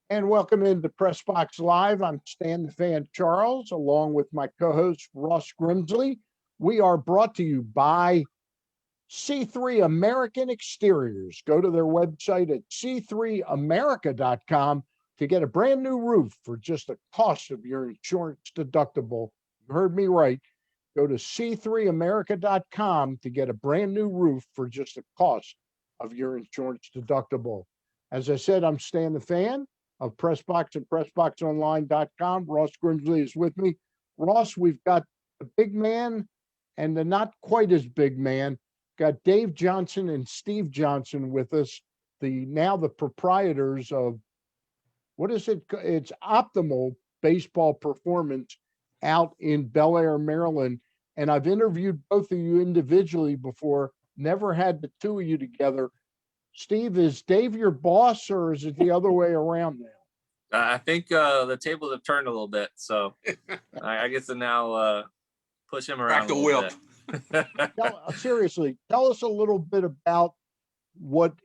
And welcome into Press Box Live. I'm Stan the Fan Charles, along with my co-host Ross Grimsley. We are brought to you by C3 American Exteriors. Go to their website at c3america.com to get a brand new roof for just the cost of your insurance deductible. You heard me right. Go to c3america.com to get a brand new roof for just the cost of your insurance deductible. As I said, I'm Stan the Fan of PressBox and PressBoxOnline.com. Ross Grimsley is with me. Ross, we've got the big man and the not quite as big man. Got Dave Johnson and Steve Johnson with us, the proprietors of, what is it? It's Optimal Baseball Performance out in Bel Air, Maryland. And I've interviewed both of you individually before, never had the two of you together. Steve, is Dave your boss, or is it the other way around now? I think the tables have turned a little bit, so I get to now push him around. Crack the whip. Seriously, tell us a little bit about what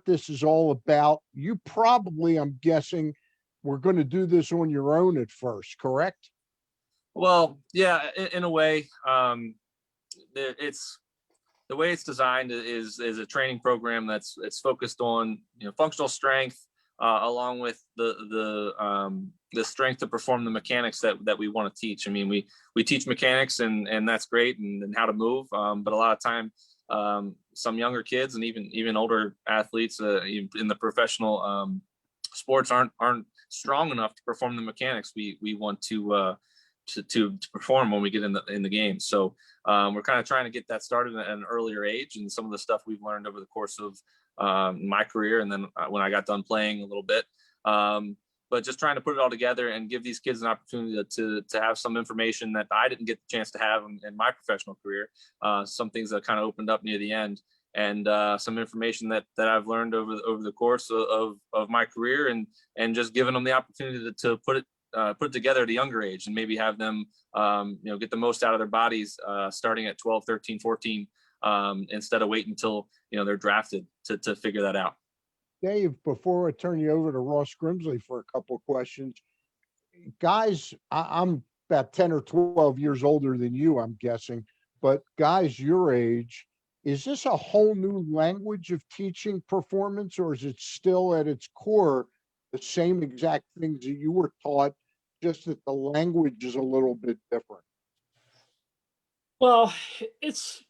this is all about. You probably, I'm guessing, were going to do this on your own at first, correct? Well, yeah, in a way. It's the way it's designed is a training program that's focused on functional strength, along with the strength to perform the mechanics that we want to teach. I mean, we teach mechanics and that's great, and how to move. But a lot of time, some younger kids and even older athletes in the professional sports aren't strong enough to perform the mechanics we want to perform when we get in the game. So we're kind of trying to get that started at an earlier age, and some of the stuff we've learned over the course of my career, and then when I got done playing a little bit. But just trying to put it all together and give these kids an opportunity to have some information that I didn't get the chance to have in my professional career. Some things that kind of opened up near the end, and some information that I've learned over the course of my career, and just giving them the opportunity to put it together at a younger age, and maybe have them get the most out of their bodies starting at 12, 13, 14, instead of waiting until they're drafted to figure that out. Dave, before I turn you over to Ross Grimsley for a couple of questions, guys, I'm about 10 or 12 years older than you, I'm guessing, but guys your age, is this a whole new language of teaching performance, or is it still at its core the same exact things that you were taught, just that the language is a little bit different? Well, it's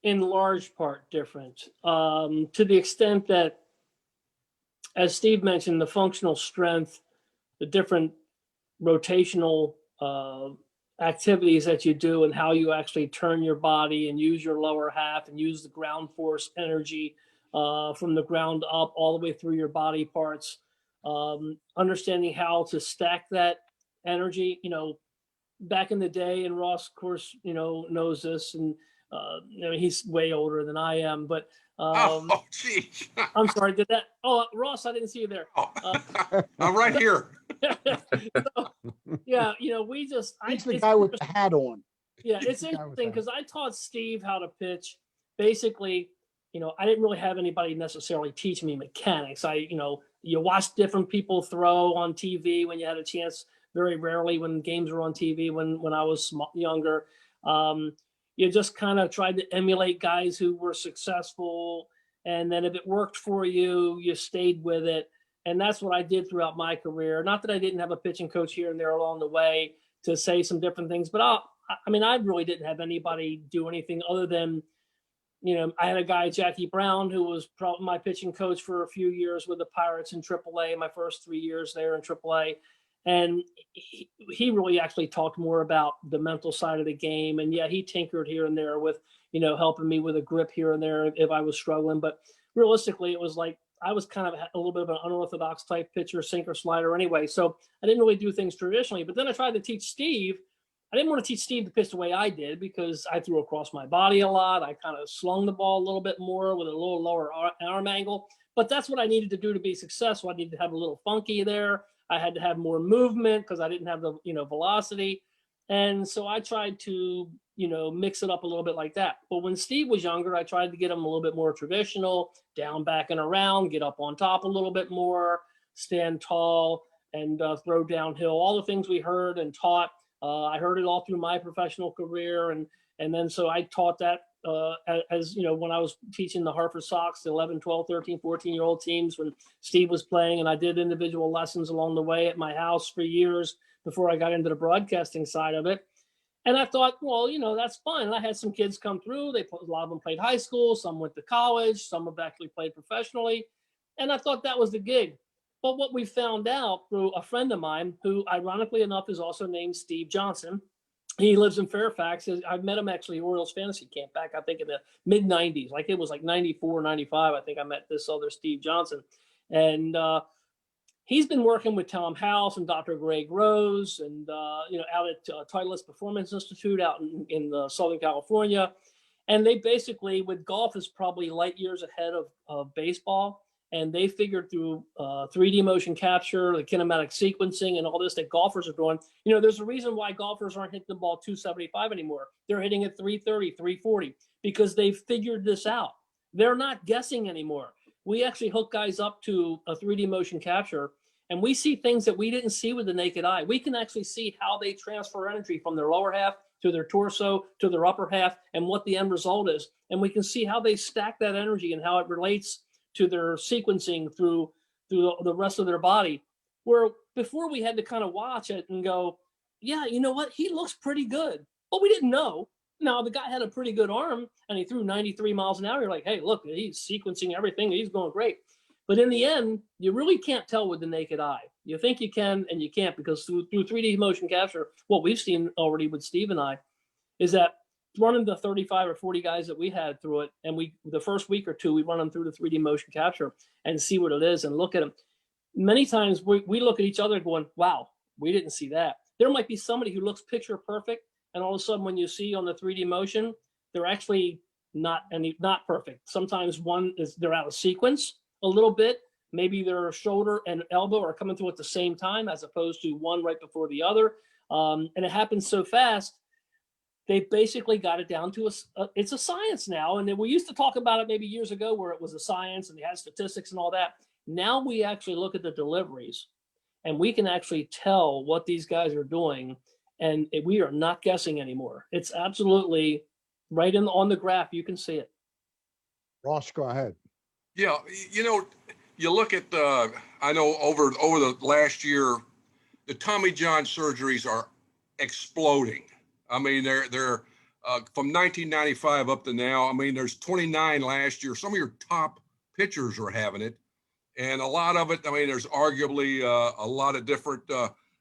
in large part different, to the extent that, as Steve mentioned, the functional strength, the different rotational activities that you do, and how you actually turn your body and use your lower half and use the ground force energy from the ground up all the way through your body parts. Understanding how to stack that energy, back in the day, and Ross, of course, knows this, and he's way older than I am, but Oh, geez. I'm sorry, did that? Oh, Ross, I didn't see you there. Oh, I'm right here. So, yeah, He's the guy with the hat on. Yeah, it's interesting because I taught Steve how to pitch. Basically, I didn't really have anybody necessarily teach me mechanics. You watch different people throw on TV when you had a chance, very rarely when games were on TV when I was younger. You just kind of tried to emulate guys who were successful. And then if it worked for you, you stayed with it. And that's what I did throughout my career. Not that I didn't have a pitching coach here and there along the way to say some different things, but I really didn't have anybody do anything other than, I had a guy, Jackie Brown, who was probably my pitching coach for a few years with the Pirates in AAA, my first 3 years there in AAA. And he really actually talked more about the mental side of the game. And yeah, he tinkered here and there with, helping me with a grip here and there if I was struggling. But realistically, it was like I was kind of a little bit of an unorthodox type pitcher, sinker, slider anyway. So I didn't really do things traditionally. But then I tried to teach Steve. I didn't want to teach Steve to pitch the way I did, because I threw across my body a lot. I kind of slung the ball a little bit more with a little lower arm angle. But that's what I needed to do to be successful. I needed to have a little funky there. I had to have more movement because I didn't have the, velocity. And so I tried to, mix it up a little bit like that. But when Steve was younger, I tried to get him a little bit more traditional, down, back, and around, get up on top a little bit more. stand tall and throw downhill, all the things we heard and taught. I heard it all through my professional career. And then so I taught that as, you know, when I was teaching the Hartford Sox, the 11, 12, 13, 14-year-old teams when Steve was playing, and I did individual lessons along the way at my house for years before I got into the broadcasting side of it. And I thought, well, you know, that's fine. And I had some kids come through. A lot of them played high school. Some went to college. Some have actually played professionally. And I thought that was the gig. But what we found out through a friend of mine, who ironically enough is also named Steve Johnson. He lives in Fairfax. I met him actually at Orioles fantasy camp back, I think, in the mid 90s. Like it was like 94, 95. I think I met this other Steve Johnson. And he's been working with Tom House and Dr. Greg Rose and, you know, out at Titleist Performance Institute out in Southern California. And they basically, with golf, is probably light years ahead of baseball. And they figured through 3D motion capture, the kinematic sequencing, and all this that golfers are doing. You know, there's a reason why golfers aren't hitting the ball 275 anymore. They're hitting it 330, 340, because they've figured this out. They're not guessing anymore. We actually hook guys up to a 3D motion capture, and we see things that we didn't see with the naked eye. We can actually see how they transfer energy from their lower half to their torso to their upper half and what the end result is. And we can see how they stack that energy and how it relates to their sequencing through the rest of their body, where before we had to kind of watch it and go, yeah, you know what? He looks pretty good. But we didn't know. Now, the guy had a pretty good arm and he threw 93 miles an hour. You're like, hey, look, he's sequencing everything. He's going great. But in the end, you really can't tell with the naked eye. You think you can and you can't, because through 3D motion capture, what we've seen already with Steve and I is that running the 35 or 40 guys that we had through it, and the first week or two, we run them through the 3D motion capture and see what it is and look at them. Many times we look at each other going, wow, we didn't see that. There might be somebody who looks picture perfect, and all of a sudden when you see on the 3D motion, they're actually not perfect. Sometimes they're out of sequence a little bit. Maybe their shoulder and elbow are coming through at the same time as opposed to one right before the other. And it happens so fast. They basically got it down to it's a science now. And then we used to talk about it maybe years ago where it was a science and they had statistics and all that. Now we actually look at the deliveries and we can actually tell what these guys are doing. And we are not guessing anymore. It's absolutely right on the graph. You can see it. Ross, go ahead. Yeah, you know, you look at I know over the last year, the Tommy John surgeries are exploding. I mean, they're from 1995 up to now. I mean, there's 29 last year. Some of your top pitchers are having it, and a lot of it. I mean, there's arguably a lot of different,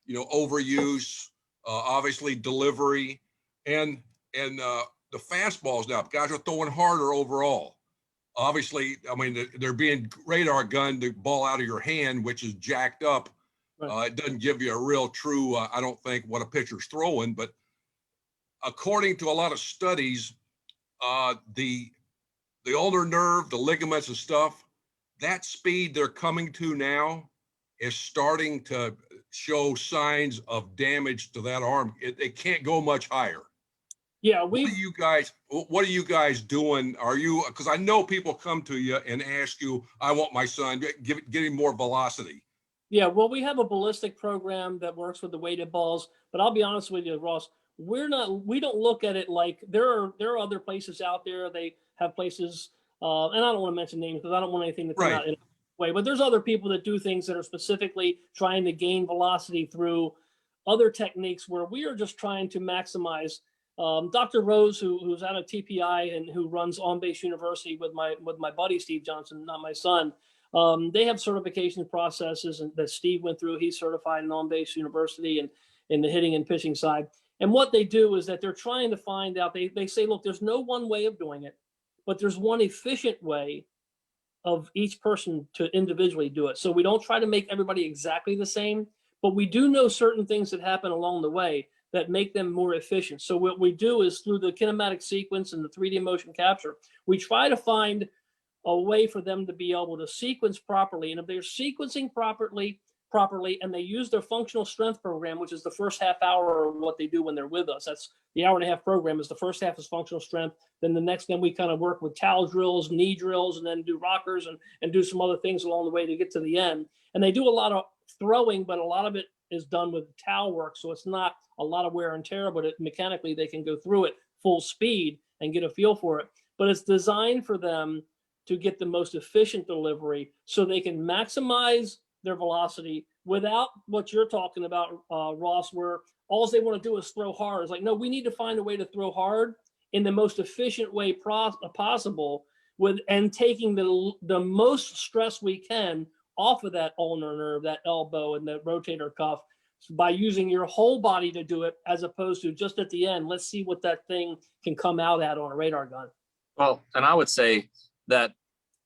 you know, overuse, obviously delivery, and the fastballs now. Guys are throwing harder overall. Obviously, I mean, they're being radar gunned the ball out of your hand, which is jacked up. Right. It doesn't give you a real true, I don't think, what a pitcher's throwing, but according to a lot of studies, the ulnar nerve, the ligaments and stuff, that speed they're coming to now is starting to show signs of damage to that arm. It can't go much higher. Yeah, what are you guys doing? Are you, because I know people come to you and ask you, I want my son, get him more velocity. Yeah, well, we have a ballistic program that works with the weighted balls, but I'll be honest with you, Ross, we don't look at it like there are other places out there. They have places, and I don't want to mention names because I don't want anything to come out in a way, but there's other people that do things that are specifically trying to gain velocity through other techniques where we are just trying to maximize. Dr. Rose, who's out of TPI and who runs On Base University with my buddy Steve Johnson, not my son, they have certification processes that Steve went through. He's certified in On Base University and in the hitting and pitching side. And what they do is that they're trying to find out. They say, look, there's no one way of doing it, but there's one efficient way of each person to individually do it. So we don't try to make everybody exactly the same, but we do know certain things that happen along the way that make them more efficient. So what we do is through the kinematic sequence and the 3D motion capture, we try to find a way for them to be able to sequence properly. And if they're sequencing properly, properly, and they use their functional strength program, which is the first half hour of what they do when they're with us. That's the hour and a half program. Is the first half is functional strength. Then we kind of work with towel drills, knee drills, and then do rockers and do some other things along the way to get to the end. And they do a lot of throwing, but a lot of it is done with towel work. So it's not a lot of wear and tear, but mechanically they can go through it full speed and get a feel for it. But it's designed for them to get the most efficient delivery so they can maximize their velocity without what you're talking about, Ross, where all they want to do is throw hard. It's like, no, we need to find a way to throw hard in the most efficient way possible and taking the most stress we can off of that ulnar nerve, that elbow, and the rotator cuff by using your whole body to do it, as opposed to just at the end, let's see what that thing can come out at on a radar gun. Well, and I would say that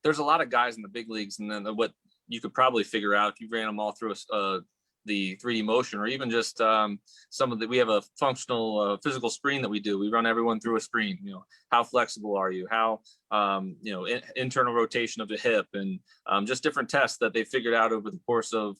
there's a lot of guys in the big leagues, and then what you could probably figure out if you ran them all through the 3D motion, or even just we have a functional physical screen that we do. We run everyone through a screen. How flexible are you? How internal rotation of the hip, and just different tests that they figured out over the course of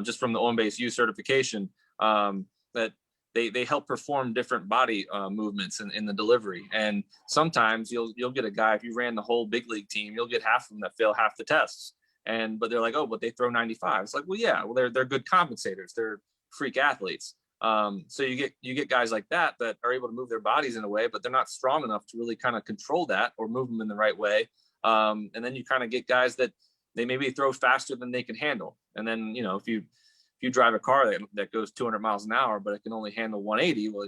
just from the on-base U certification, that they help perform different body movements in the delivery. And sometimes you'll get a guy, if you ran the whole big league team, you'll get half of them that fail half the tests. But they're like, oh, but they throw 95. It's like, well, yeah, well, they're good compensators. They're freak athletes. So you get guys like that are able to move their bodies in a way, but they're not strong enough to really kind of control that or move them in the right way. And then you kind of get guys that they maybe throw faster than they can handle. And then, if you drive a car that goes 200 miles an hour, but it can only handle 180, well,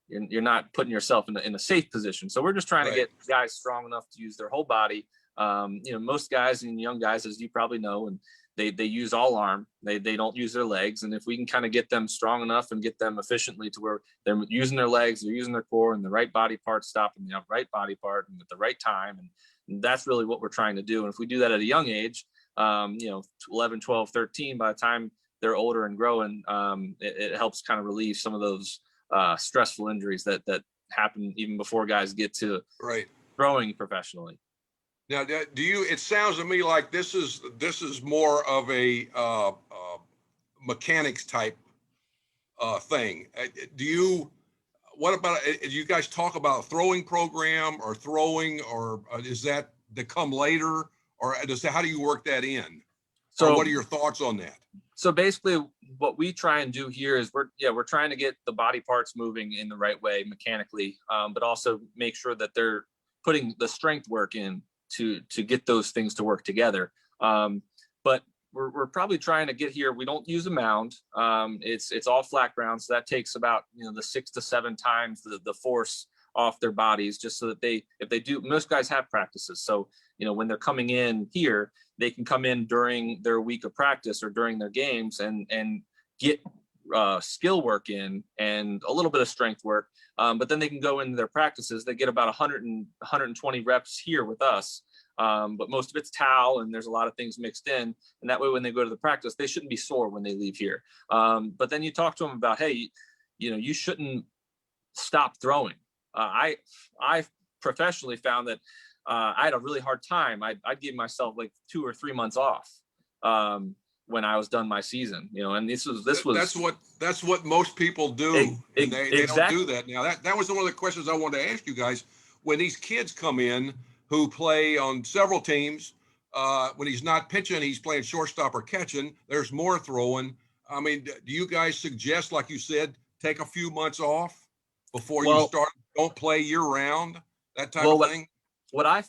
you're not putting yourself in a safe position. So we're just trying to get guys strong enough to use their whole body. Most guys and young guys, as you probably know, and they use all arm. They don't use their legs. And if we can kind of get them strong enough and get them efficiently to where they're using their legs, they're using their core, and the right body part stopping the right body part and at the right time. And that's really what we're trying to do. And if we do that at a young age, 11, 12, 13, by the time they're older and growing, it helps kind of relieve some of those stressful injuries that happen even before guys get to throwing professionally. Now, it sounds to me like this is more of a mechanics type thing. What about, do you guys talk about a throwing program or throwing, or is that to come later, or how do you work that in? So what are your thoughts on that? So basically what we try and do here is we're trying to get the body parts moving in the right way mechanically, but also make sure that they're putting the strength work in to get those things to work together. But we're probably trying to get here. We don't use a mound. It's all flat ground. So that takes about, the 6 to 7 times the force off their bodies, just so that if they do, most guys have practices. So, when they're coming in here, they can come in during their week of practice or during their games and get skill work in and a little bit of strength work. But then they can go into their practices. They get about 120 reps here with us. But most of it's towel, and there's a lot of things mixed in. And that way, when they go to the practice, they shouldn't be sore when they leave here. But then you talk to them about, hey, you shouldn't stop throwing. I professionally found that I had a really hard time. I'd give myself like 2 or 3 months off when I was done my season, and this was that's what most people do. And they exactly. don't do that now. That was one of the questions I wanted to ask you guys. When these kids come in who play on several teams, when he's not pitching, he's playing shortstop or catching, there's more throwing. I mean, do you guys suggest, like you said, take a few months off before you start? Don't play year round, that type of thing. What I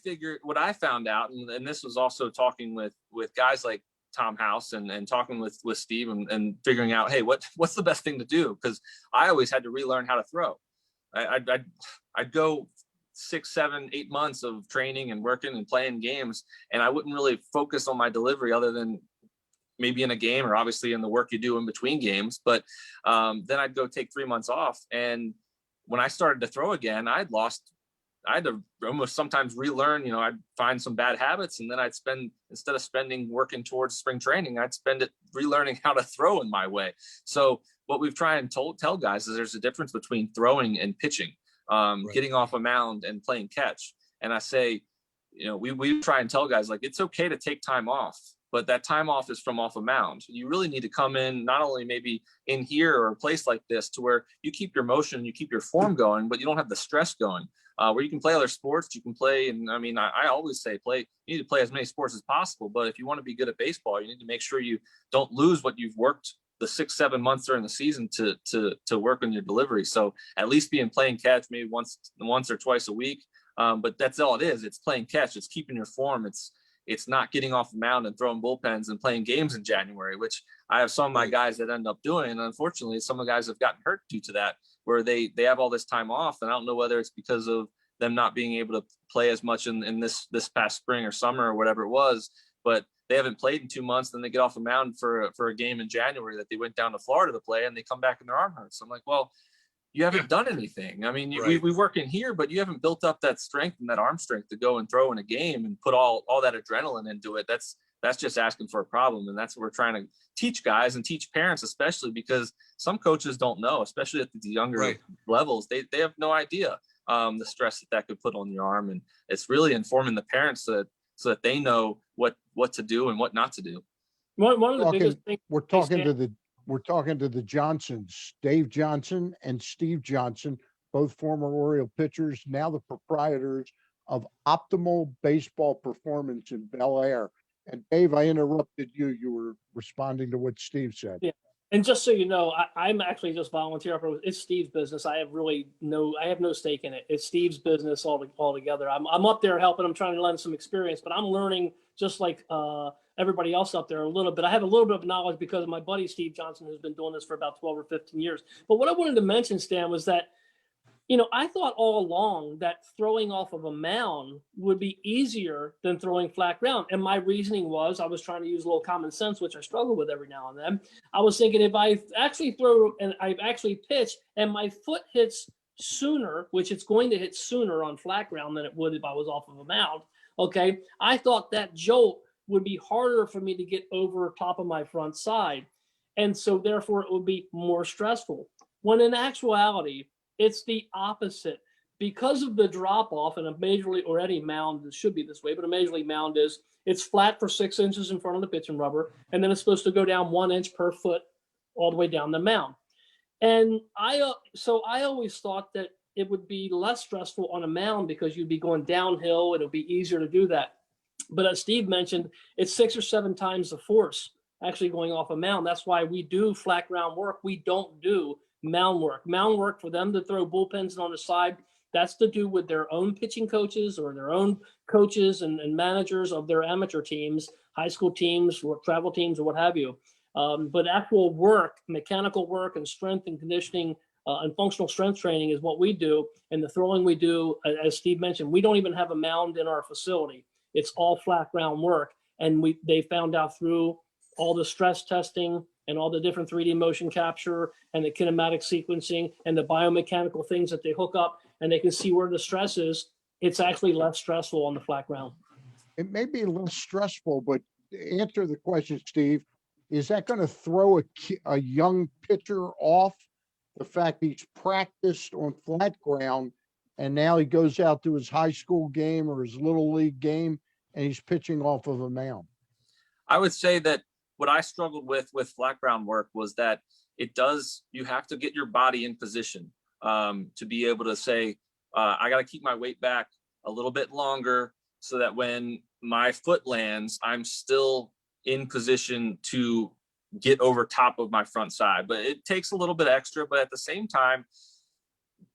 found out, and this was also talking with guys like Tom House and talking with Steve and figuring out, hey, what's the best thing to do? Because I always had to relearn how to throw. I'd go 6, 7, 8 months of training and working and playing games, and I wouldn't really focus on my delivery other than maybe in a game or obviously in the work you do in between games. But then I'd go take 3 months off, and when I started to throw again, I had to almost sometimes relearn, I'd find some bad habits, and then instead of spending working towards spring training, I'd spend it relearning how to throw in my way. So what we've tried and tell guys is there's a difference between throwing and pitching, getting off a mound and playing catch. And I say, we try and tell guys, like, it's okay to take time off but that time off is from off a mound. You really need to come in, not only maybe in here or a place like this, to where you keep your motion, you keep your form going, but you don't have the stress going. Where you can play other sports, you can play. And I mean, I always say you need to play as many sports as possible. But if you want to be good at baseball, you need to make sure you don't lose what you've worked the 6-7 months during the season to work on your delivery. So at least being playing catch maybe once or twice a week. But that's all it is. It's playing catch. It's keeping your form. It's not getting off the mound and throwing bullpens and playing games in January, which I have some of my guys that end up doing. And unfortunately, some of the guys have gotten hurt due to that, where they have all this time off. And I don't know whether it's because of them not being able to play as much in this past spring or summer or whatever it was, but they haven't played in 2 months. Then they get off the mound for a game in January that they went down to Florida to play, and they come back and their arm hurts. I'm like, well, you haven't done anything. I mean, Right. we work in here, but you haven't built up that strength and that arm strength to go and throw in a game and put all that adrenaline into it. That's just asking for a problem. And that's what we're trying to teach guys and teach parents, especially because some coaches don't know, especially at the younger levels. They have no idea the stress that could put on your arm. And it's really informing the parents so that they know what to do and what not to do. One of the biggest things We're talking to the Johnsons, Dave Johnson and Steve Johnson, both former Oriole pitchers, now the proprietors of Optimal Baseball Performance in Bel Air. And Dave, I interrupted you. You were responding to what Steve said. Yeah. And just so you know, I'm actually just volunteer. It's Steve's business. I have no stake in it. It's Steve's business altogether. I'm up there helping him, trying to lend some experience, but I'm learning just like everybody else up there a little bit. I have a little bit of knowledge because of my buddy, Steve Johnson, who's been doing this for about 12 or 15 years. But what I wanted to mention, Stan, was that, I thought all along that throwing off of a mound would be easier than throwing flat ground. And my reasoning was I was trying to use a little common sense, which I struggle with every now and then. I was thinking if I actually throw and I actually pitch and my foot hits sooner, which it's going to hit sooner on flat ground than it would if I was off of a mound. Okay. I thought that jolt would be harder for me to get over top of my front side. And so therefore it would be more stressful. When in actuality, it's the opposite. Because of the drop off in a major league or any mound, it should be this way, but a major league mound it's flat for 6 inches in front of the pitching rubber, and then it's supposed to go down 1 inch per foot all the way down the mound. And I always thought that it would be less stressful on a mound because you'd be going downhill. It'll be easier to do that. But as Steve mentioned, it's 6 or 7 times the force actually going off a mound. That's why we do flat ground work. We don't do mound work. Mound work for them to throw bullpens on the side, that's to do with their own pitching coaches or their own coaches and managers of their amateur teams, high school teams, or travel teams, or what have you. But actual work, mechanical work and strength and conditioning and functional strength training is what we do. And the throwing we do, as Steve mentioned, we don't even have a mound in our facility. It's all flat ground work. And they found out through all the stress testing and all the different 3D motion capture and the kinematic sequencing and the biomechanical things that they hook up, and they can see where the stress is. It's actually less stressful on the flat ground. It may be a little stressful, but to answer the question, Steve, is that going to throw a young pitcher off the fact he's practiced on flat ground and now he goes out to his high school game or his little league game and he's pitching off of a mound? I would say that what I struggled with flat ground work was that you have to get your body in position to be able to say, I got to keep my weight back a little bit longer so that when my foot lands, I'm still in position to get over top of my front side. But it takes a little bit extra, but at the same time,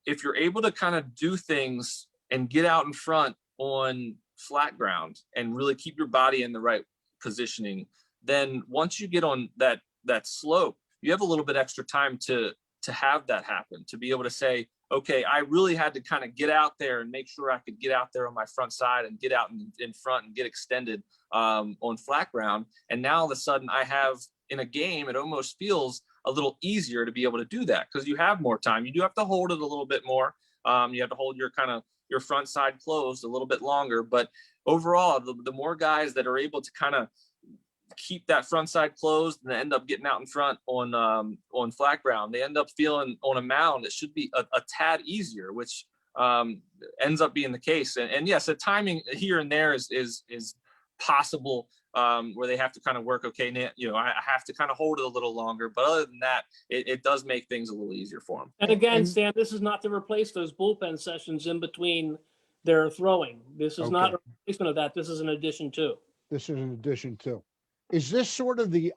if you're able to kind of do things and get out in front on flat ground and really keep your body in the right positioning, then once you get on that slope, you have a little bit extra time to have that happen, to be able to say, okay, I really had to kind of get out there and make sure I could get out there on my front side and get out in front and get extended on flat ground. And now all of a sudden I have in a game, it almost feels a little easier to be able to do that because you have more time. You do have to hold it a little bit more. You have to hold your front side closed a little bit longer. But overall, the more guys that are able to kind of keep that front side closed and end up getting out in front on flat ground, they end up feeling on a mound it should be a tad easier, which ends up being the case. And yes, the timing here and there is possible where they have to kind of work, okay, I have to kind of hold it a little longer. But other than that, it does make things a little easier for them. And again, Stan, this is not to replace those bullpen sessions in between their throwing. This is not a replacement of that. This is an addition to. This is an addition to. Is this sort of the,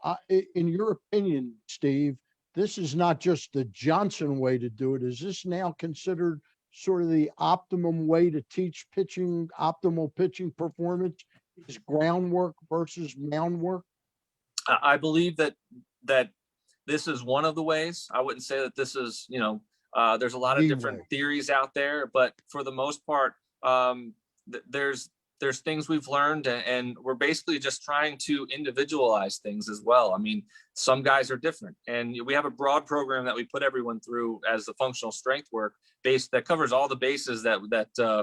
in your opinion, Steve, this is not just the Johnson way to do it. Is this now considered sort of the optimum way to teach pitching, optimal pitching performance? Is groundwork versus mound work? I believe that this is one of the ways. I wouldn't say that this is, there's a lot of different theories out there, but for the most part, there's things we've learned, and we're basically just trying to individualize things as well. I mean, some guys are different, and we have a broad program that we put everyone through as the functional strength work base that covers all the bases that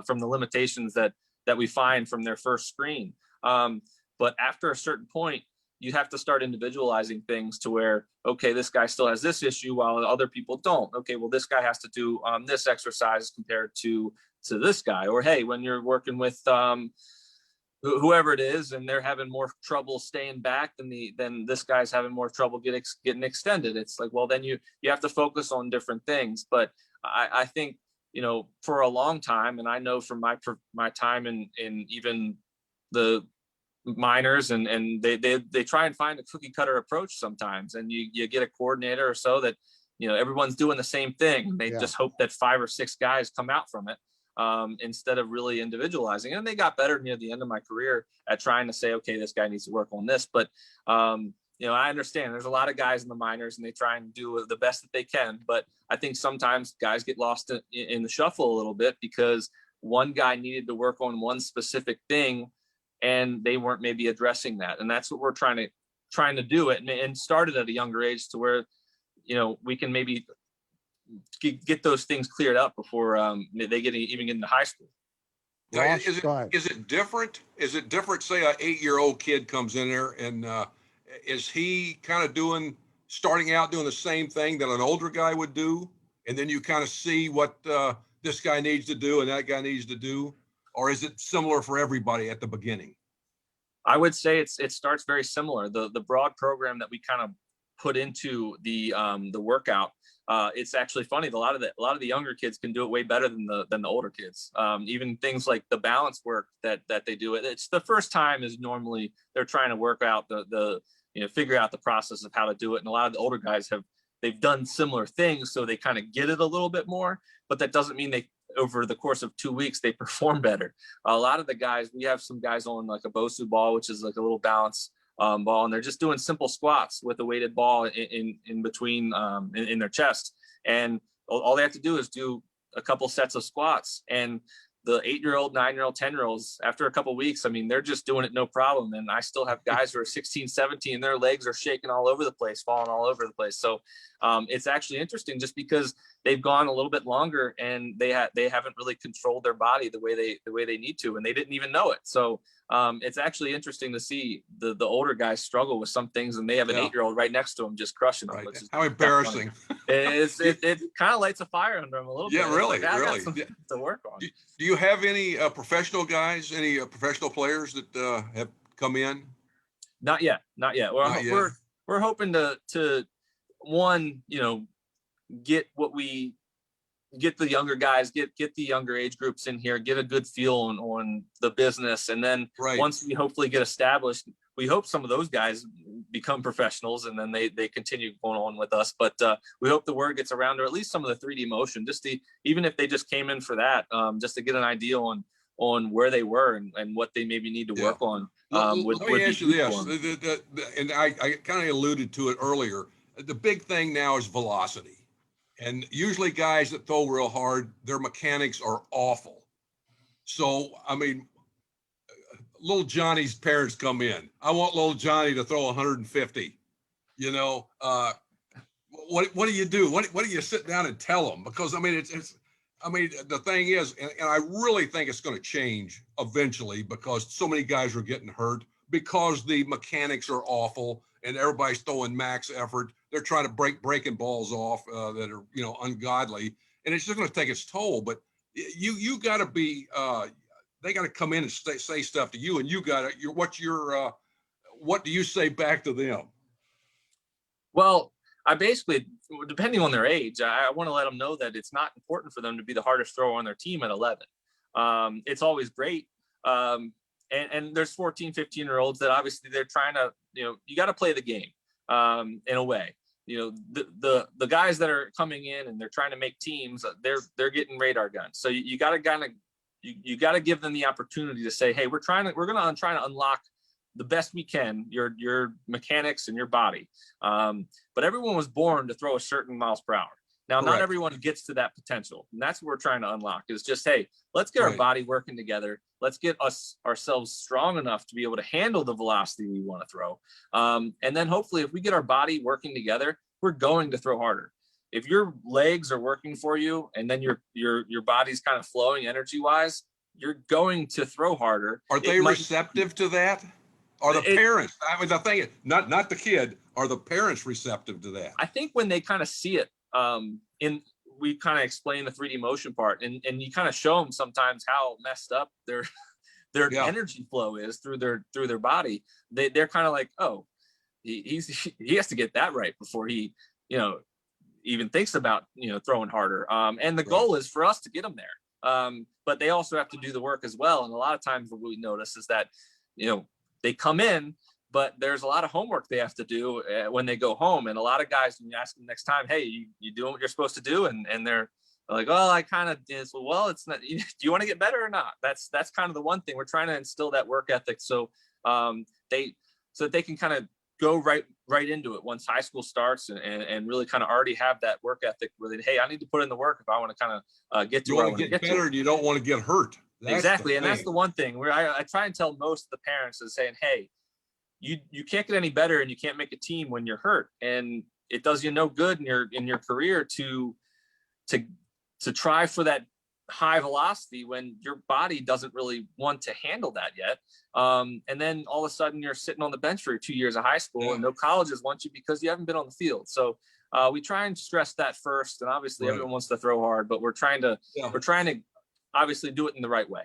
from the limitations that we find from their first screen. But after a certain point, you have to start individualizing things to where, okay, this guy still has this issue while other people don't. Okay, well, this guy has to do this exercise compared to this guy. Or, hey, when you're working with whoever it is and they're having more trouble staying back than this guy's having more trouble getting extended. It's like, well, then you have to focus on different things. But I think, for a long time, and I know from my time in even the minors, and they try and find a cookie cutter approach sometimes, and you get a coordinator or so that everyone's doing the same thing. They just hope that 5 or 6 guys come out from it, instead of really individualizing. And they got better near the end of my career at trying to say, okay, this guy needs to work on this. But I understand there's a lot of guys in the minors and they try and do the best that they can. But I think sometimes guys get lost in the shuffle a little bit because one guy needed to work on one specific thing and they weren't maybe addressing that. And that's what we're trying to do it and started at a younger age to where, we can maybe get those things cleared up before they even get into high school. Now, is it different? Is it different? Say an 8-year-old kid comes in there and is he kind of starting out doing the same thing that an older guy would do? And then you kind of see what this guy needs to do and that guy needs to do? Or is it similar for everybody at the beginning? I would say it starts very similar. The broad program that we kind of put into the workout, it's actually funny. A lot of the younger kids can do it way better than the older kids. Even things like the balance work that they do. It's the first time is normally they're trying to work out figure out the process of how to do it. And a lot of the older guys they've done similar things, so they kind of get it a little bit more. But that doesn't mean over the course of 2 weeks they perform better. A lot of the guys, we have some guys on like a Bosu ball, which is like a little balance ball, and they're just doing simple squats with a weighted ball in between in their chest, and all they have to do is do a couple sets of squats. And the 8-year-old, 9-year-old, 10-year-olds, after a couple of weeks, I mean, they're just doing it no problem. And I still have guys who are 16, 17, their legs are shaking all over the place, falling all over the place. So it's actually interesting just because they've gone a little bit longer and they haven't really controlled their body the way they need to, and they didn't even know it. So it's actually interesting to see the older guys struggle with some things, and they have an 8-year-old right next to them just crushing them. Right. How embarrassing! It kind of lights a fire under them a little bit. Yeah, really, like, really. To work on. Do you have any professional guys, any professional players that have come in? Not yet. We're hoping to one, get the younger guys, get the younger age groups in here, get a good feel on the business. And then once we hopefully get established, we hope some of those guys become professionals and then they continue going on with us. But we hope the word gets around, or at least some of the 3D motion, even if they just came in for that, just to get an idea on where they were and what they maybe need to work on. Let me ask you this, and I kind of alluded to it earlier. The big thing now is velocity. And usually guys that throw real hard, their mechanics are awful. So, I mean, little Johnny's parents come in. I want little Johnny to throw 150. What do you do? What do you sit down and tell them? Because, I mean, the thing is, and I really think it's going to change eventually because so many guys are getting hurt because the mechanics are awful and everybody's throwing max effort. They're trying to breaking balls off that are, ungodly. And it's just going to take its toll. But you got to be, they got to come in and say stuff to you, and you got to, what do you say back to them? Well, I basically, depending on their age, I want to let them know that it's not important for them to be the hardest thrower on their team at 11. It's always great. And there's 14, 15-year-olds that obviously they're trying to, you got to play the game in a way. The guys that are coming in and they're trying to make teams, they're getting radar guns. So you got to you got to give them the opportunity to say, hey, we're going to try to unlock the best we can, your mechanics and your body. But everyone was born to throw a certain miles per hour. Now, Correct. Not everyone gets to that potential. And that's what we're trying to unlock is just, hey, let's get our body working together. Let's get ourselves strong enough to be able to handle the velocity we want to throw. And then hopefully if we get our body working together, we're going to throw harder. If your legs are working for you and then your body's kind of flowing energy wise, you're going to throw harder. Are they receptive to that? Are the parents, I mean, the thing is, not the kid, are the parents receptive to that? I think when they kind of see it, we kind of explain the 3D motion part and you kind of show them sometimes how messed up their energy flow is through their body. They're kind of like, oh, he has to get that right before he, even thinks about, throwing harder. And the goal is for us to get them there. But they also have to do the work as well. And a lot of times what we notice is that, they come in, but there's a lot of homework they have to do when they go home. And a lot of guys, when you ask them next time, hey, you doing what you're supposed to do? And they're like, oh, I kind of did. Well, it's not, do you want to get better or not? That's kind of the one thing we're trying to instill, that work ethic. So that they can kind of go right into it once high school starts and really kind of already have that work ethic where hey, I need to put in the work if I want to kind of get to you where I want want to get better and you don't want to get hurt. Exactly. And that's the one thing where I try and tell most of the parents is saying, hey, you can't get any better and you can't make a team when you're hurt. And it does you no good in your career to try for that high velocity when your body doesn't really want to handle that yet. And then all of a sudden you're sitting on the bench for 2 years of high school and no colleges want you because you haven't been on the field. So we try and stress that first. And obviously everyone wants to throw hard, but we're trying to obviously do it in the right way.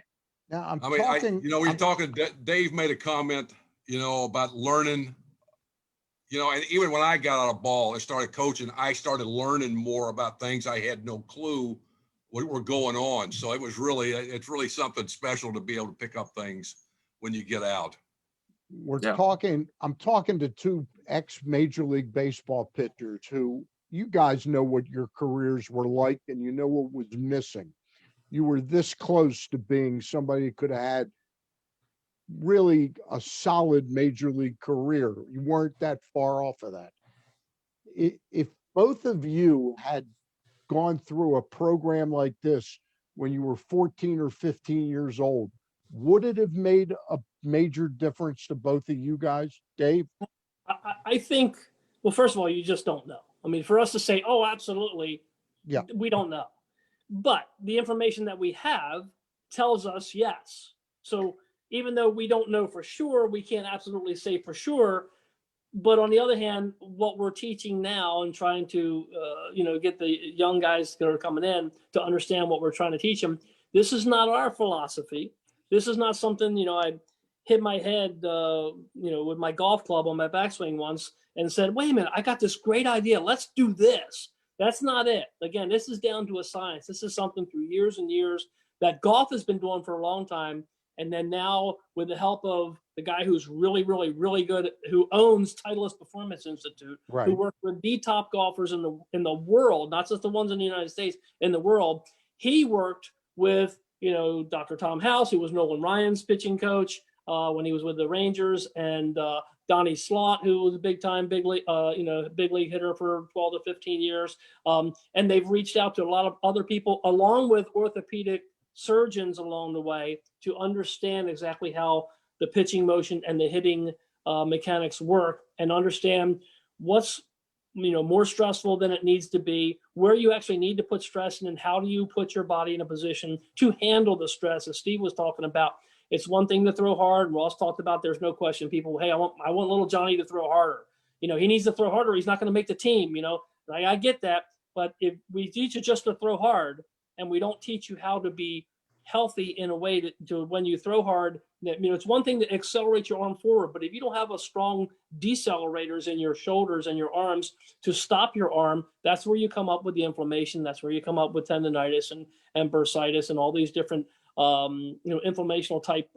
Now we're talking, Dave made a comment, about learning, and even when I got out of ball and started coaching, I started learning more about things I had no clue what were going on. So it's really something special to be able to pick up things when you get out. I'm talking to two ex-Major League Baseball pitchers who you guys know what your careers were like and you know what was missing. You were this close to being somebody who could have had really a solid major league career. You weren't that far off of that. If both of you had gone through a program like this when you were 14 or 15 years old, would it have made a major difference to both of you guys? Dave? I think, well, first of all, you just don't know. I mean, for us to say, oh, absolutely, we don't know. But the information that we have tells us yes. So even though we don't know for sure, we can't absolutely say for sure. But on the other hand, what we're teaching now and trying to, get the young guys that are coming in to understand what we're trying to teach them, this is not our philosophy. This is not something, I hit my head, with my golf club on my backswing once and said, wait a minute, I got this great idea. Let's do this. That's not it. Again, this is down to a science. This is something through years and years that golf has been doing for a long time. And then now with the help of the guy who's really, really, really good, who owns Titleist Performance Institute, who worked with the top golfers in the world, not just the ones in the United States, in the world. He worked with, Dr. Tom House, who was Nolan Ryan's pitching coach when he was with the Rangers, and Donnie Slott, who was a big league hitter for 12 to 15 years. And they've reached out to a lot of other people, along with orthopedic surgeons along the way, to understand exactly how the pitching motion and the hitting mechanics work, and understand what's more stressful than it needs to be, where you actually need to put stress in, and how do you put your body in a position to handle the stress. As Steve was talking about, it's one thing to throw hard. Ross talked about, there's no question, people, hey, I want little Johnny to throw harder. He needs to throw harder. He's not going to make the team. I get that. But if we teach you just to throw hard and we don't teach you how healthy in a way to when you throw hard, that, it's one thing to accelerate your arm forward, but if you don't have a strong decelerators in your shoulders and your arms to stop your arm, that's where you come up with the inflammation. That's where you come up with tendonitis and bursitis and all these different, inflammational type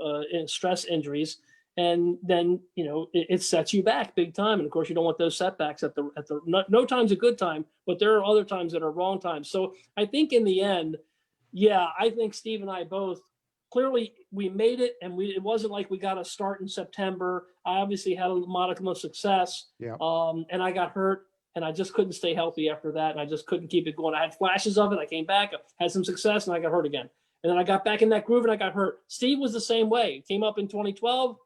stress injuries. And then, it sets you back big time. And of course, you don't want those setbacks at the no time's a good time, but there are other times that are wrong times. So I think in the end, yeah, I think Steve and I both clearly we made it, and it wasn't like we got a start in September. I obviously had a modicum of success, Yeah. And I got hurt, and I just couldn't stay healthy after that, and I just couldn't keep it going. I had flashes of it. I came back, had some success, and I got hurt again. And then I got back in that groove, and I got hurt. Steve was the same way. He came up in 2012.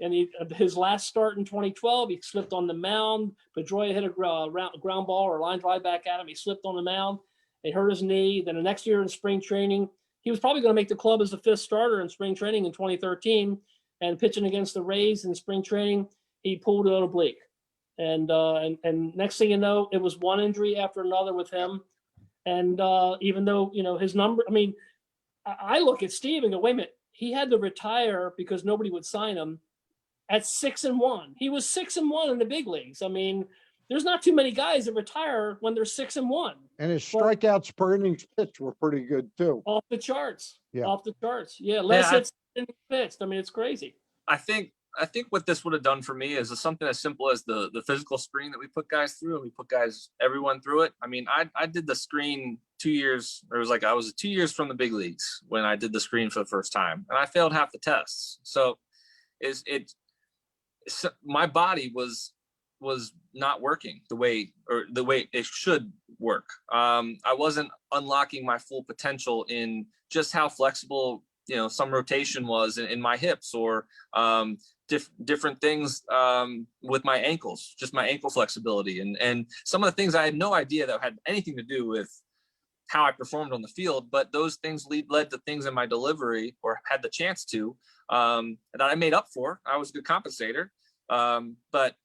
And his last start in 2012, he slipped on the mound. Pedroia hit a ground ball or line drive back at him. He slipped on the mound. He hurt his knee. Then the next year in spring training, he was probably going to make the club as the 5th starter in spring training in 2013. And pitching against the Rays in spring training, he pulled an oblique. And next thing you know, it was one injury after another with him. And even though, his number, I look at Steve and go, wait a minute, he had to retire because nobody would sign him at 6-1. He was 6-1 in the big leagues. There's not too many guys that retire when they're 6-1. And his strikeouts per innings pitched were pretty good too. Off the charts. Yeah. Off the charts. Yeah. Less hits than pitched. It's crazy. I think what this would have done for me is something as simple as the physical screen that we put guys through, and we put everyone through it. I did the screen 2 years, or I was 2 years from the big leagues when I did the screen for the first time, and I failed half the tests. So my body was not working the way it should work. I wasn't unlocking my full potential in just how flexible, some rotation was in my hips, or different things with my ankles, just my ankle flexibility, and some of the things I had no idea that had anything to do with how I performed on the field, but those things led to things in my delivery, or had the chance to, that I made up for. I was a good compensator. But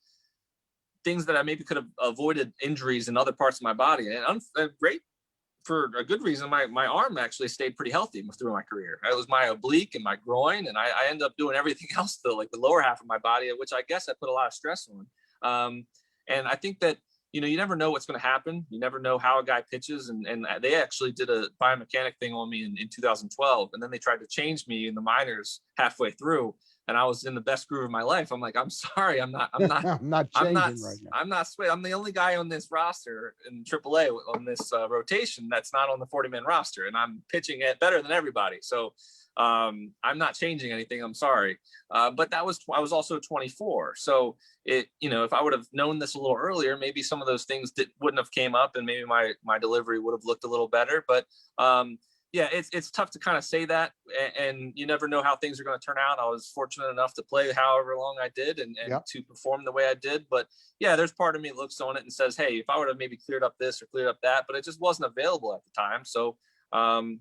things that I maybe could have avoided injuries in other parts of my body, and great for a good reason. My arm actually stayed pretty healthy through my career. It was my oblique and my groin, and I ended up doing everything else though, like the lower half of my body, which I guess I put a lot of stress on. And I think that, you never know what's going to happen. You never know how a guy pitches. And they actually did a biomechanic thing on me in 2012. And then they tried to change me in the minors halfway through. And I was in the best groove of my life. I'm like, I'm sorry. I'm not changing right now. I'm not sweet. I'm the only guy on this roster in AAA on this rotation that's not on the 40-man roster. And I'm pitching it better than everybody. So I'm not changing anything. I'm sorry. But I was also 24. So if I would have known this a little earlier, maybe some of those things wouldn't have came up, and maybe my delivery would have looked a little better. But yeah, it's tough to kind of say that, and you never know how things are going to turn out. I was fortunate enough to play however long I did, and to perform the way I did. But yeah, there's part of me that looks on it and says, hey, if I would have maybe cleared up this or cleared up that, but it just wasn't available at the time. So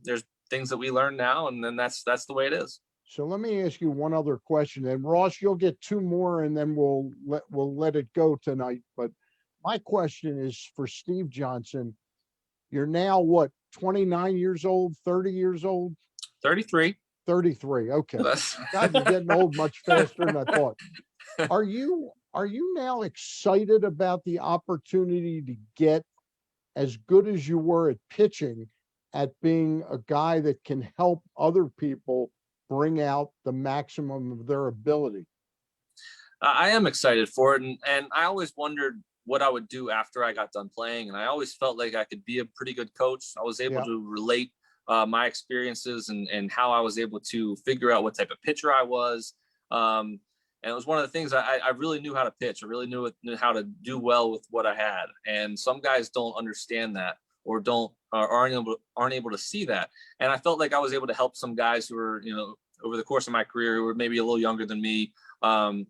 there's things that we learn now, and then that's the way it is. So let me ask you one other question, and Ross, you'll get two more, and then we'll let it go tonight. But my question is for Steve Johnson. You're now what, 29 years old, 30 years old? 33. 33. Okay. God, you're getting old much faster than I thought. Are you now excited about the opportunity to get as good as you were at pitching, at being a guy that can help other people bring out the maximum of their ability? I am excited for it. And I always wondered what I would do after I got done playing. And I always felt like I could be a pretty good coach. I was able to relate my experiences and how I was able to figure out what type of pitcher I was. And it was one of the things I really knew how to pitch. I really knew how to do well with what I had. And some guys don't understand that, or aren't able to see that. And I felt like I was able to help some guys who were, over the course of my career, who were maybe a little younger than me,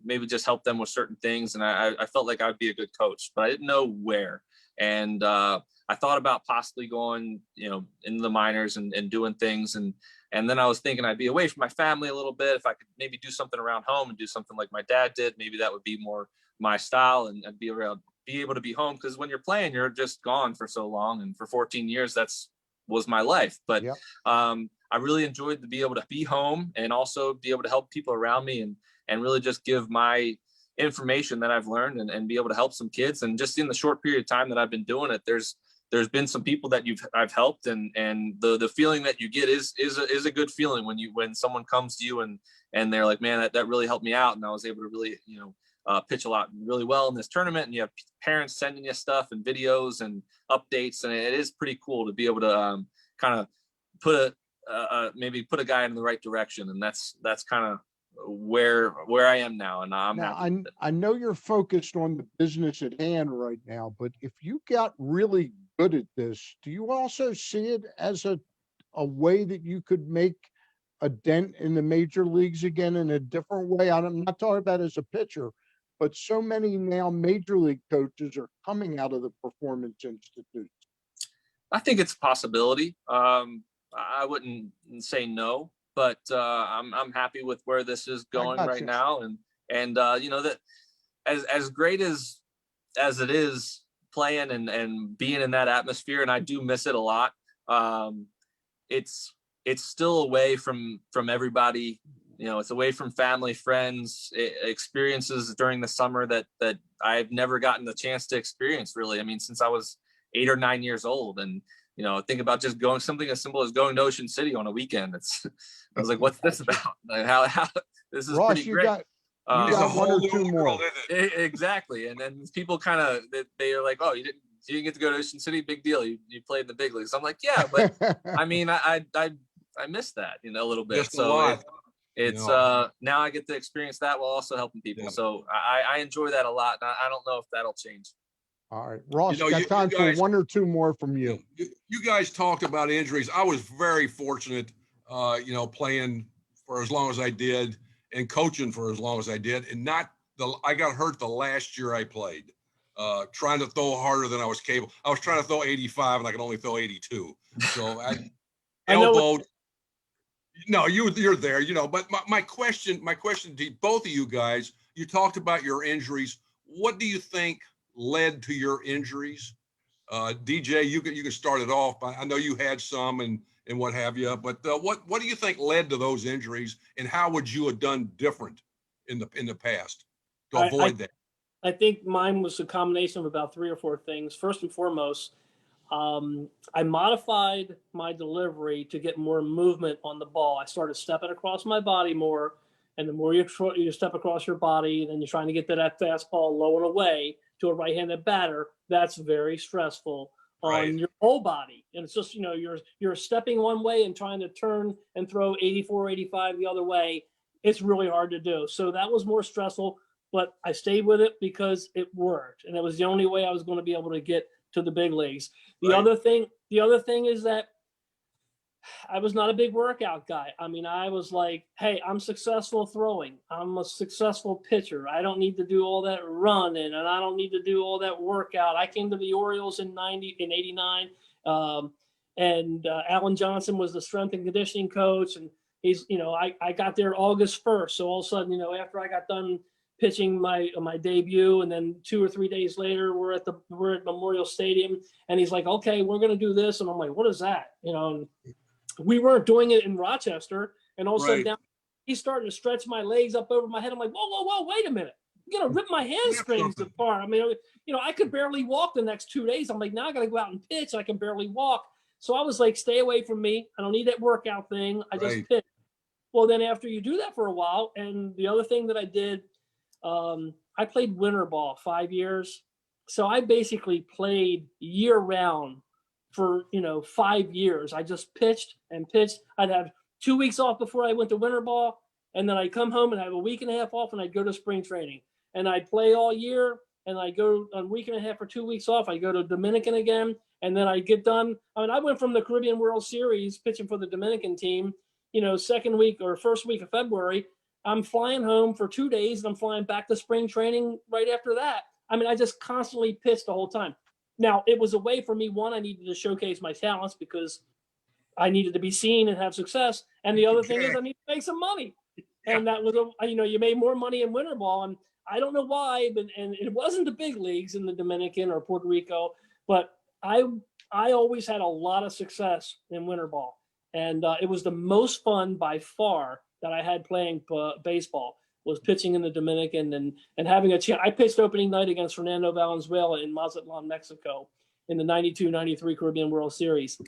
maybe just help them with certain things. And I felt like I would be a good coach, but I didn't know where. And I thought about possibly going, into the minors and doing things. And then I was thinking I'd be away from my family a little bit. If I could maybe do something around home and do something like my dad did, maybe that would be more my style, and I'd be able to be home. Because when you're playing, you're just gone for so long. And for 14 years, was my life. But I really enjoyed to be able to be home and also be able to help people around me and really just give my information that I've learned and be able to help some kids. And just in the short period of time that I've been doing it, there's been some people that I've helped, and the feeling that you get is a good feeling when someone comes to you and they're like, man, that really helped me out, and I was able to really, pitch a lot really well in this tournament. And you have parents sending you stuff and videos and updates, and it is pretty cool to be able to kind of put maybe put a guy in the right direction. And that's kind of where I am now. And I'm Now, happy with it. I know you're focused on the business at hand right now, but if you got really good at this, do you also see it as a way that you could make a dent in the major leagues again in a different way? I'm not talking about as a pitcher, but so many now major league coaches are coming out of the Performance Institute. I think it's a possibility. I wouldn't say no, but I'm happy with where this is going right you. now. And that as great as it is playing and being in that atmosphere, and I do miss it a lot. It's still away from everybody. It's away from family, friends, experiences during the summer that I've never gotten the chance to experience, really. I mean, since I was 8 or 9 years old. And think about just going something as simple as going to Ocean City on a weekend. I was like, what's this about? Like, how this is Ross, pretty great. It's a got one whole or new two more. world, isn't it? Exactly. And then people kind of, they are like, oh, you didn't get to go to Ocean City? Big deal. You played in the big leagues. I'm like, yeah, but I mean, I miss that, a little bit. Just a So lot. it's now I get to experience that while also helping people. Yeah. So I enjoy that a lot. And I don't know if that'll change. All right, Ross, You got time guys- for one or two more from you. You guys talked about injuries. I was very fortunate, playing for as long as I did and coaching for as long as I did. And I got hurt the last year I played, trying to throw harder than I was capable. I was trying to throw 85 and I could only throw 82. So I elbowed. No, you're there, but my question to both of you guys, you talked about your injuries. What do you think led to your injuries? DJ, you can start it off. I know you had some and what have you, but what do you think led to those injuries, and how would you have done different in the past to avoid that? I think mine was a combination of about 3 or 4 things. First and foremost, I modified my delivery to get more movement on the ball. I started stepping across my body more, and the more you step across your body, then you're trying to get to that fastball low and away to a right-handed batter. That's very stressful on your whole body. And it's just, you're stepping one way and trying to turn and throw 84, 85 the other way. It's really hard to do. So that was more stressful, but I stayed with it because it worked. And it was the only way I was going to be able to get to the big leagues. The other thing is that I was not a big workout guy. I mean, I was like, hey, I'm successful throwing. I'm a successful pitcher. I don't need to do all that running, and I don't need to do all that workout. I came to the Orioles in 89. And Alan Johnson was the strength and conditioning coach. And he's, I got there August 1st. So all of a sudden, after I got done pitching my debut, and then 2 or 3 days later, we're at Memorial Stadium, and he's like, okay, we're going to do this. And I'm like, what is that? And we weren't doing it in Rochester. And all of a sudden down, he's starting to stretch my legs up over my head. I'm like, whoa, wait a minute. I'm going to rip my hamstrings apart. I mean, I could barely walk the next 2 days. I'm like, now I got to go out and pitch. I can barely walk. So I was like, stay away from me. I don't need that workout thing. I just pitch. Well, then after you do that for a while, and the other thing that I did, I played winter ball 5 years. So I basically played year round for, 5 years. I just pitched and pitched. I'd have 2 weeks off before I went to winter ball. And then I'd come home and have a week and a half off, and I'd go to spring training. And I'd play all year, and I'd go a week and a half or 2 weeks off. I'd go to Dominican again, and then I'd get done. I mean, I went from the Caribbean World Series pitching for the Dominican team, second week or first week of February. I'm flying home for 2 days, and I'm flying back to spring training right after that. I mean, I just constantly pitched the whole time. Now, it was a way for me. One, I needed to showcase my talents because I needed to be seen and have success. And the other thing is I need to make some money. And that was, you made more money in winter ball. And I don't know why, and it wasn't the big leagues in the Dominican or Puerto Rico, but I always had a lot of success in winter ball. And it was the most fun by far that I had playing baseball, was pitching in the Dominican and having a chance. I pitched opening night against Fernando Valenzuela in Mazatlan, Mexico in the 92-93 Caribbean World Series.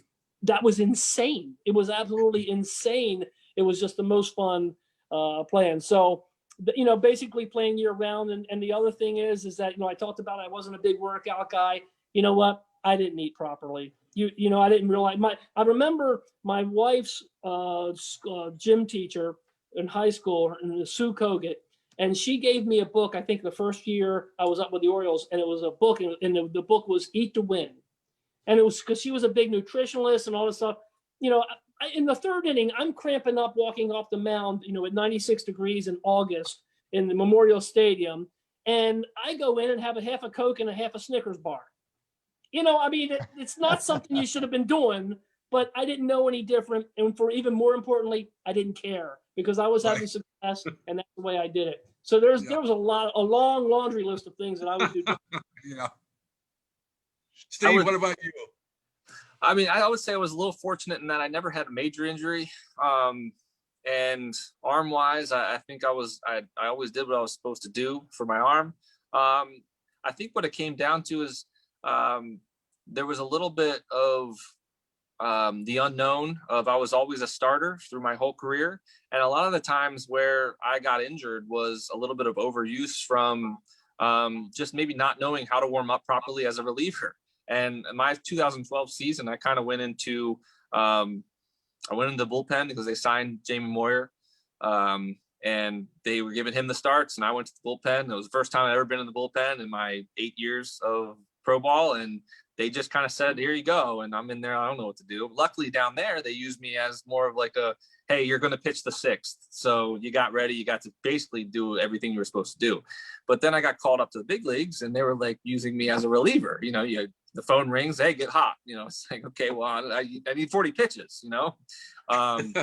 That was insane. It was absolutely insane. It was just the most fun playing. So, basically playing year round. And the other thing is that, I talked about I wasn't a big workout guy. You know what? I didn't eat properly. I didn't realize I remember my wife's gym teacher in high school, Sue Kogut, and she gave me a book. I think the first year I was up with the Orioles, and it was a book, and the book was Eat to Win, and it was because she was a big nutritionalist and all this stuff. In the third inning, I'm cramping up walking off the mound, at 96 degrees in August in the Memorial Stadium, and I go in and have a half a Coke and a half a Snickers bar. It's not something you should have been doing, but I didn't know any different. And for even more importantly, I didn't care because I was having success, and that's the way I did it. So there was a long laundry list of things that I would do. Yeah. Steve, what about you? I would say I was a little fortunate in that I never had a major injury. And arm wise, I think I always did what I was supposed to do for my arm. I think what it came down to is, there was a little bit of the unknown of I was always a starter through my whole career. And a lot of the times where I got injured was a little bit of overuse from just maybe not knowing how to warm up properly as a reliever. And my 2012 season, I kind of went into the bullpen because they signed Jamie Moyer. And they were giving him the starts, and I went to the bullpen. It was the first time I'd ever been in the bullpen in my 8 years of pro ball, and they just kind of said, here you go. And I'm in there, I don't know what to do. Luckily down there, they used me as more of like hey, you're going to pitch the 6th. So you got ready, you got to basically do everything you were supposed to do. But then I got called up to the big leagues, and they were like using me as a reliever. The phone rings, hey, get hot. It's like, okay, well, I need 40 pitches, No,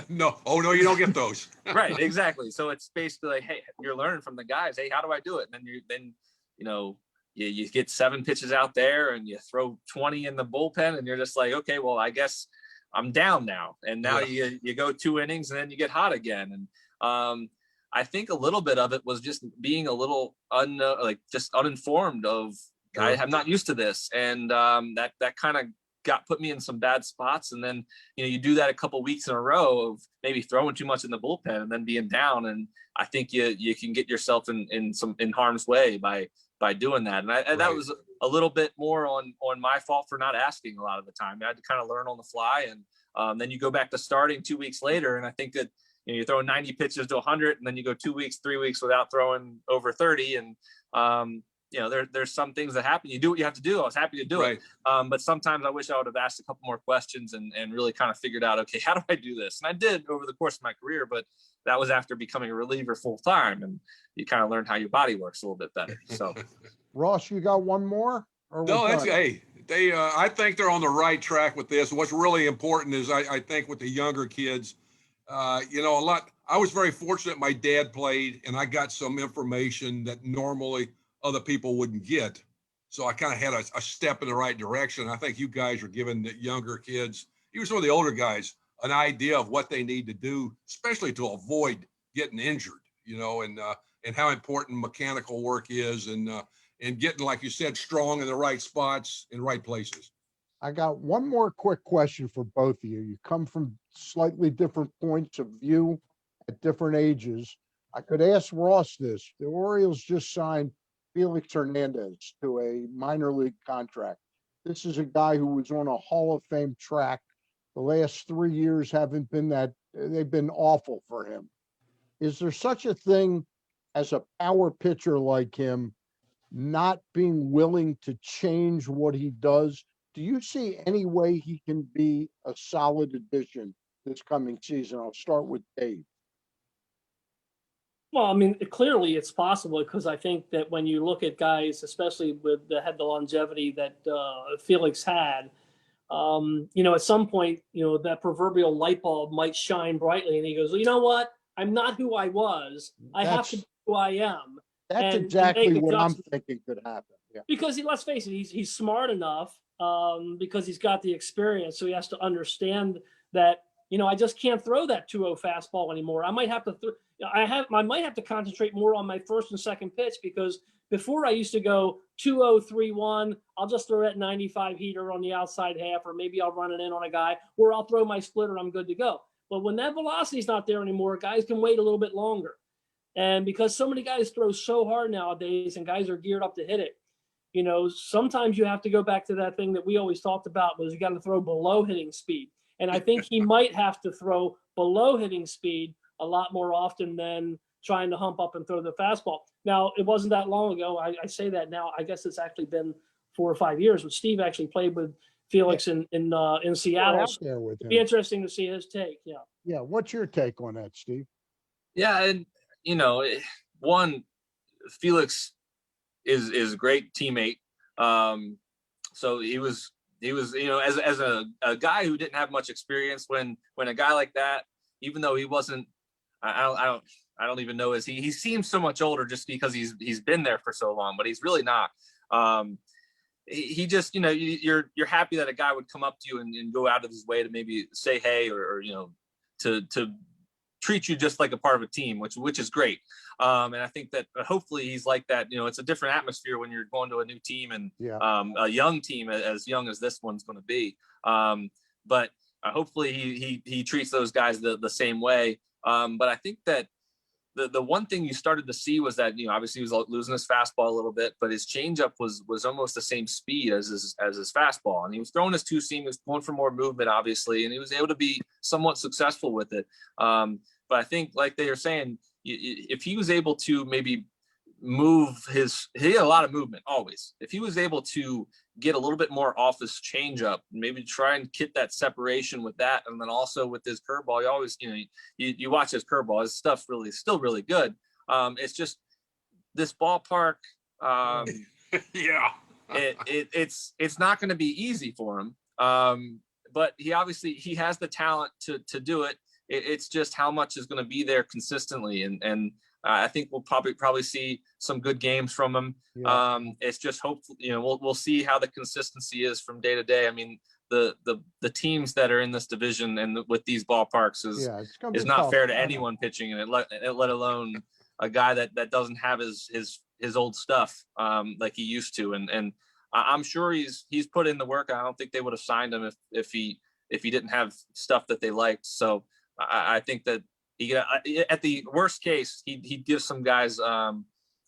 no, you don't get those. Right, exactly. So it's basically like, hey, you're learning from the guys. Hey, how do I do it? And then you get 7 pitches out there, and you throw 20 in the bullpen, and you're just like, okay, well, I guess I'm down now. And now you go 2 innings, and then you get hot again. And I think a little bit of it was just being a little just uninformed of. I'm not used to this, and that kind of put me in some bad spots. And then you do that a couple of weeks in a row of maybe throwing too much in the bullpen and then being down, and I think you can get yourself in harm's way by doing that. And that was a little bit more on my fault for not asking a lot of the time. I had to kind of learn on the fly, and then you go back to starting 2 weeks later, and I think that you're throwing 90 pitches to 100, and then you go 2 weeks, 3 weeks without throwing over 30, and there's some things that happen. You do what you have to do. I was happy to do it. But sometimes I wish I would have asked a couple more questions and really kind of figured out, okay, how do I do this? And I did over the course of my career, but that was after becoming a reliever full time, and you kind of learn how your body works a little bit better. So, Ross, you got one more? No, I think they're on the right track with this. What's really important is I think with the younger kids, I was very fortunate. My dad played, and I got some information that normally other people wouldn't get. So I kind of had a step in the right direction. I think you guys are giving the younger kids, even some of the older guys, an idea of what they need to do, especially to avoid getting injured, and how important mechanical work is, and getting, like you said, strong in the right spots, in right places. I got one more quick question for both of you. You come from slightly different points of view at different ages. I could ask Ross this. The Orioles just signed Felix Hernandez to a minor league contract. This is a guy who was on a Hall of Fame track. The last 3 years haven't been they've been awful for him. Is there such a thing as a power pitcher like him not being willing to change what he does? Do you see any way he can be a solid addition this coming season? I'll start with Dave. Well, clearly it's possible, because I think that when you look at guys, especially had the longevity that Felix had, at some point, that proverbial light bulb might shine brightly, and he goes, well, you know what? I'm not who I was. I have to be who I am. That's exactly what I'm thinking could happen. Yeah. Because let's face it, he's smart enough, because he's got the experience, so he has to understand that I just can't throw that 2-0 fastball anymore. I might have to, I might have to concentrate more on my first and second pitch, because before I used to go 2-0, 3-1, I'll just throw that 95 heater on the outside half, or maybe I'll run it in on a guy, or I'll throw my splitter, I'm good to go. But when that velocity is not there anymore, guys can wait a little bit longer. And because so many guys throw so hard nowadays and guys are geared up to hit it, sometimes you have to go back to that thing that we always talked about, was you got to throw below hitting speed. And I think he might have to throw below hitting speed a lot more often than trying to hump up and throw the fastball. Now, it wasn't that long ago. I say that now. I guess it's actually been 4 or 5 years, but Steve actually played with Felix in Seattle. Out there with him. It'd be interesting to see his take. Yeah. Yeah. What's your take on that, Steve? Yeah, and one, Felix is a great teammate. So he was as a guy who didn't have much experience, when a guy like that, even though he wasn't, I don't even know, he seems so much older just because he's been there for so long, but he's really not. He just, you're happy that a guy would come up to you and go out of his way to maybe say hey, or to treat you just like a part of a team, which is great. And I think that hopefully he's like that. It's a different atmosphere when you're going to a new team, and a young team, as young as this one's going to be. But hopefully he treats those guys the same way. But I think that the one thing you started to see was that, obviously he was losing his fastball a little bit, but his changeup was almost the same speed as his fastball. And he was throwing his two seam, he was going for more movement, obviously, and he was able to be somewhat successful with it. But I think, like they were saying, if he was able to maybe move he had a lot of movement always. If he was able to get a little bit more off his changeup, maybe try and get that separation with that, and then also with his curveball, you always, you watch his curveball, his stuff's still really good. It's just this ballpark. Yeah, it's not going to be easy for him. But he has the talent to do it. It's just how much is going to be there consistently, and I think we'll probably see some good games from him. Yeah. It's just hopefully, we'll see how the consistency is from day to day. I mean, the teams that are in this division and with these ballparks is not fair to anyone pitching in it, let alone a guy that doesn't have his old stuff like he used to. And I'm sure he's put in the work. I don't think they would have signed him if he didn't have stuff that they liked. So I think that at the worst case, he'd give some guys a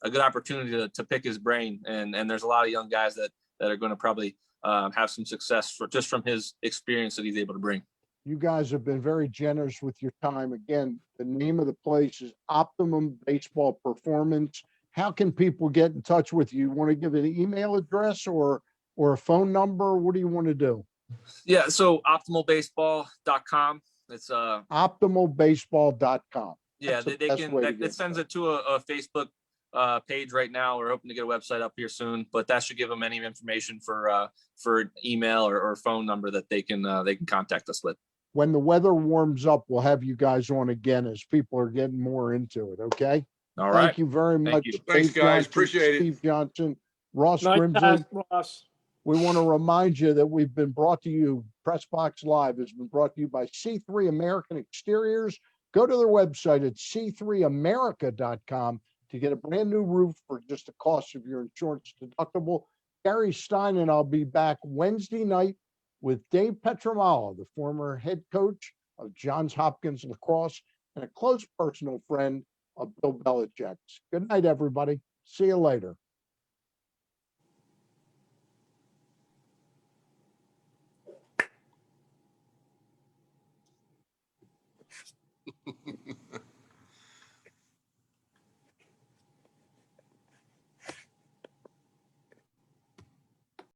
good opportunity to pick his brain. And there's a lot of young guys that are going to probably have some success just from his experience that he's able to bring. You guys have been very generous with your time. Again, the name of the place is Optimum Baseball Performance. How can people get in touch with you? You want to give an email address or a phone number? What do you want to do? Yeah, so optimalbaseball.com. It's optimalbaseball.com. Yeah, it sends it to a Facebook page right now. We're hoping to get a website up here soon, but that should give them any information for email or phone number that they can contact us with. When the weather warms up, we'll have you guys on again as people are getting more into it. Okay. All right. Thank you very much. Thanks, guys. Appreciate it. Steve Johnson, Ross Grimsley. We want to remind you that we've been brought to you, Pressbox Live has been brought to you by C3 American Exteriors. Go to their website at c3america.com to get a brand new roof for just the cost of your insurance deductible. Gary Stein and I'll be back Wednesday night with Dave Petramala, the former head coach of Johns Hopkins Lacrosse and a close personal friend of Bill Belichick's. Good night, everybody. See you later.